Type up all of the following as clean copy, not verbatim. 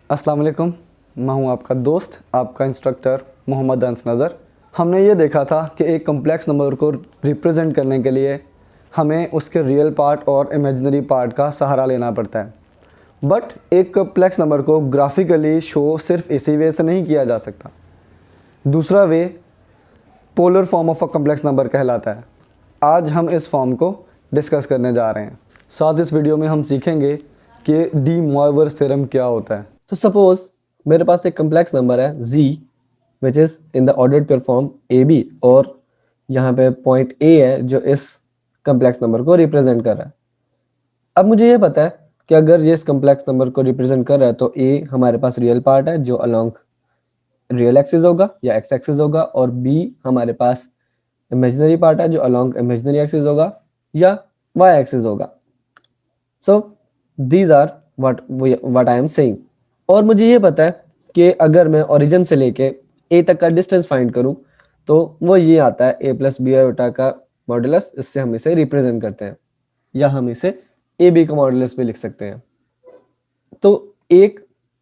अस्सलाम वालेकुम। मैं हूं आपका दोस्त, आपका इंस्ट्रक्टर मोहम्मद अंस नज़र। हमने ये देखा था कि एक कम्प्लेक्स नंबर को रिप्रेजेंट करने के लिए हमें उसके रियल पार्ट और इमेजिनरी पार्ट का सहारा लेना पड़ता है। बट एक कम्प्लेक्स नंबर को ग्राफिकली शो सिर्फ इसी वे से नहीं किया जा सकता। दूसरा way polar form of a complex number कहलाता है। आज हम इस फॉर्म को डिस्कस करने जा रहे हैं। साथ इस वीडियो में हम सीखेंगे कि डी मोइवर्स थ्योरम क्या होता है। तो सपोज मेरे पास एक कम्प्लेक्स नंबर है z which is in the ordered pure form A B, और यहाँ पे पॉइंट a है जो इस कम्प्लेक्स नंबर को रिप्रेजेंट कर रहा है। अब मुझे ये पता है कि अगर ये इस कम्प्लेक्स नंबर को रिप्रेजेंट कर रहा है तो a हमारे पास रियल पार्ट है जो अलोंग रियल एक्सिस होगा या एक्स एक्सिस होगा, और b हमारे पास इमेजिनरी पार्ट है जो अलोंग इमेजिनरी एक्सिस होगा या वाई एक्सिस होगा। So these are what I am saying. और मुझे ये पता है कि अगर मैं ओरिजिन से लेके ए तक का डिस्टेंस फाइंड करूं तो वो ये आता है ए प्लस बी आयोटा का मॉडुलस। इससे हम इसे रिप्रेजेंट करते हैं, या हम इसे ए बी का मॉडुलस भी लिख सकते हैं। तो एक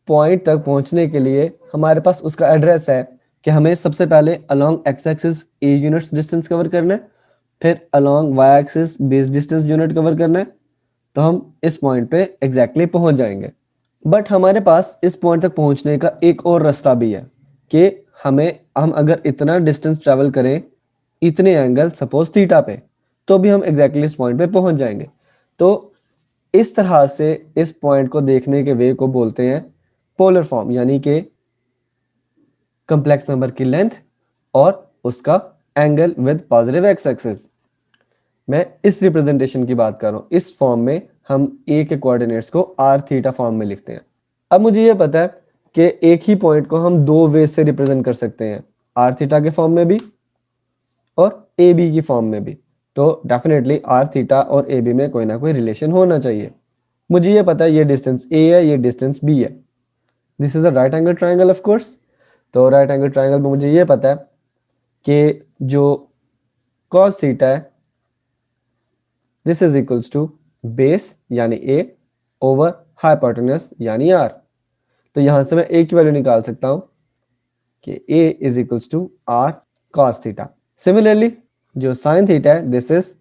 पॉइंट तक पहुंचने के लिए हमारे पास उसका एड्रेस है कि हमें सबसे पहले along X axis A units distance cover करना है, फिर along Y axis base distance unit cover करना है, तो हम इस पॉइंट पे एग्जैक्टली पहुंच जाएंगे। बट हमारे पास इस पॉइंट तक पहुंचने का एक और रास्ता भी है कि हम अगर इतना डिस्टेंस ट्रैवल करें इतने एंगल सपोज थीटा पे, तो भी हम एग्जैक्टली इस पॉइंट पे पहुंच जाएंगे। तो इस तरह से इस पॉइंट को देखने के वे को बोलते हैं पोलर फॉर्म, यानी कि कंप्लेक्स नंबर की लेंथ और उसका angle with positive x axis. मैं इस रिप्रेजेंटेशन की बात कर रहा हूँ। इस फॉर्म में हम ए के कोऑर्डिनेट्स को आर थीटा फॉर्म में लिखते हैं। अब मुझे ये पता है कि एक ही पॉइंट को हम दो वे से रिप्रेजेंट कर सकते हैं, आर थीटा के फॉर्म में भी और ए बी की फॉर्म में भी। तो डेफिनेटली आर थीटा और ए बी में कोई ना कोई रिलेशन होना चाहिए। मुझे ये पता है ये डिस्टेंस ए है, ये डिस्टेंस बी है। This is a right angle triangle of course. तो राइट एंगल ट्राइंगल में मुझे ये पता है कि जो कॉस थीटा है this is equals to base यानी ए ओवर हाइपोटेन्यूस यानी आर। तो यहां से मैं ए की वैल्यू निकाल सकता हूं कि a is equals to r cos theta. Similarly जो साइन थीटा है दिस इज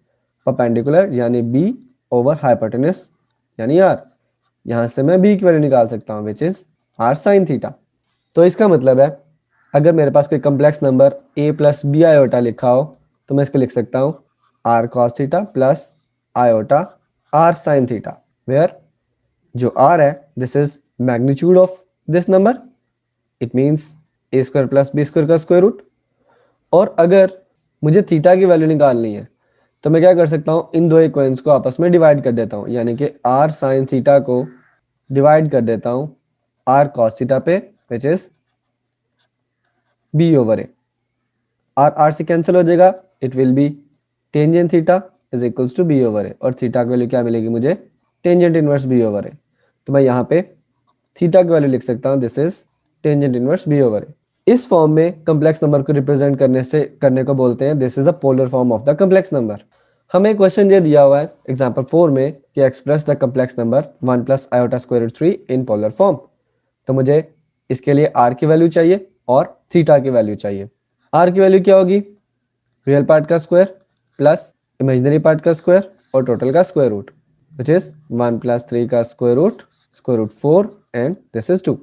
परपेंडिकुलर यानी बी ओवर हाइपोटेन्यूस यानी आर। यहां से मैं बी की वैल्यू निकाल सकता हूं which is r sine theta. तो इसका मतलब है अगर मेरे पास कोई complex number a plus b iota लिखा हो तो मैं इसको लिख सकता हूं r cos theta plus iota r sine theta, where जो आर है this is magnitude of this number, it means A square plus B square का स्क्वायर रूट। और अगर मुझे थीटा की वैल्यू निकालनी है तो मैं क्या कर सकता हूँ, इन दो इक्वेशंस को आपस में डिवाइड कर देता हूँ, यानी कि आर साइन थीटा को डिवाइड कर देता हूँ आर कॉस थीटा पे which is b over a. R r से कैंसिल हो जाएगा, it will be tangent theta is equals to b over a, और थीटा की वैल्यू क्या मिलेगी मुझे, tangent inverse b over a. तो मैं यहाँ पे थीटा की वैल्यू लिख सकता हूँ this is tangent inverse b over a. इस फॉर्म में कंप्लेक्स नंबर को रिप्रेजेंट करने को बोलते हैं this is a polar form of the complex number. हमें क्वेश्चन ये दिया हुआ है एग्जांपल 4 में कि express the complex number 1 plus iota square root 3 in polar form. तो मुझे इसके लिए आर की वैल्यू चाहिए और थीटा की वैल्यू चाहिए। आर की वैल्यू क्या होगी, रियल पार्ट का स्क्वायर प्लस इमेजिनरी पार्ट का स्क्वायर और टोटल का square root which is 1 plus 3 का square root 4 and this is 2।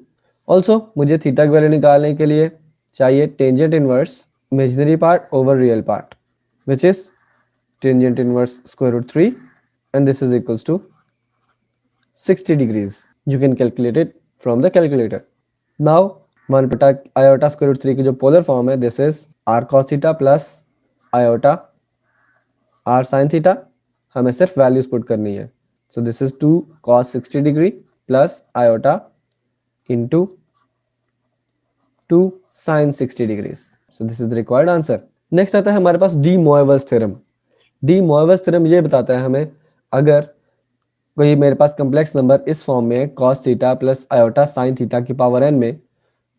Also मुझे थीटा की वैल्यू निकालने के लिए चाहिए tangent inverse imaginary part over real part which is tangent inverse square root 3 and this is equals to 60 degrees. You can calculate it from the calculator. Now 1 beta iota square root 3 की जो polar form है this is r cos theta plus iota r sin theta। हमें सिर्फ values put करनी है। So this is 2 cos 60 degree plus iota into 2 sin 60 degrees. So this is the required answer. Next आता है हमारे पास de Moivre's theorem. De Moivre's theorem ये बताता है हमें अगर कोई मेरे पास कम्प्लेक्स नंबर इस फॉर्म में cos theta plus iota sine theta की पावर n में,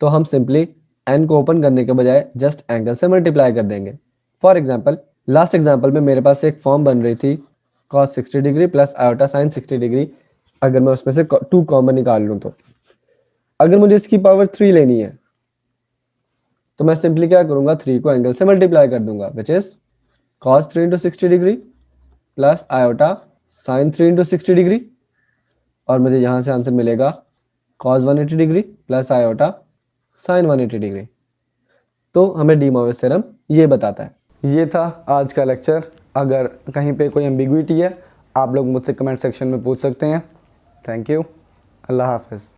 तो हम सिंपली n को ओपन करने के बजाय जस्ट एंगल से मल्टीप्लाई कर देंगे। फॉर एग्जांपल लास्ट एग्जांपल में मेरे पास एक फॉर्म बन रही थी cos 60 degree plus iota sign 60 degree. अगर मैं उसमें से 2 कॉमन निकाल लूँ तो अगर मुझे इसकी पावर 3 लेनी है तो मैं सिंपली क्या करूंगा, 3 को एंगल से मल्टीप्लाई कर दूंगा, which is cos 3 into 60 degree plus iota sin 3 into 60 degree, और मुझे यहाँ से आंसर मिलेगा cos 180 degree plus iota sin 180 degree. तो हमें डी मॉर्गन थ्योरम ये बताता है। ये था आज का लेक्चर। अगर कहीं पे कोई एम्बिग्विटी है आप लोग मुझसे कमेंट सेक्शन में पूछ सकते हैं। Thank you. अल्लाह हाफ़िज़।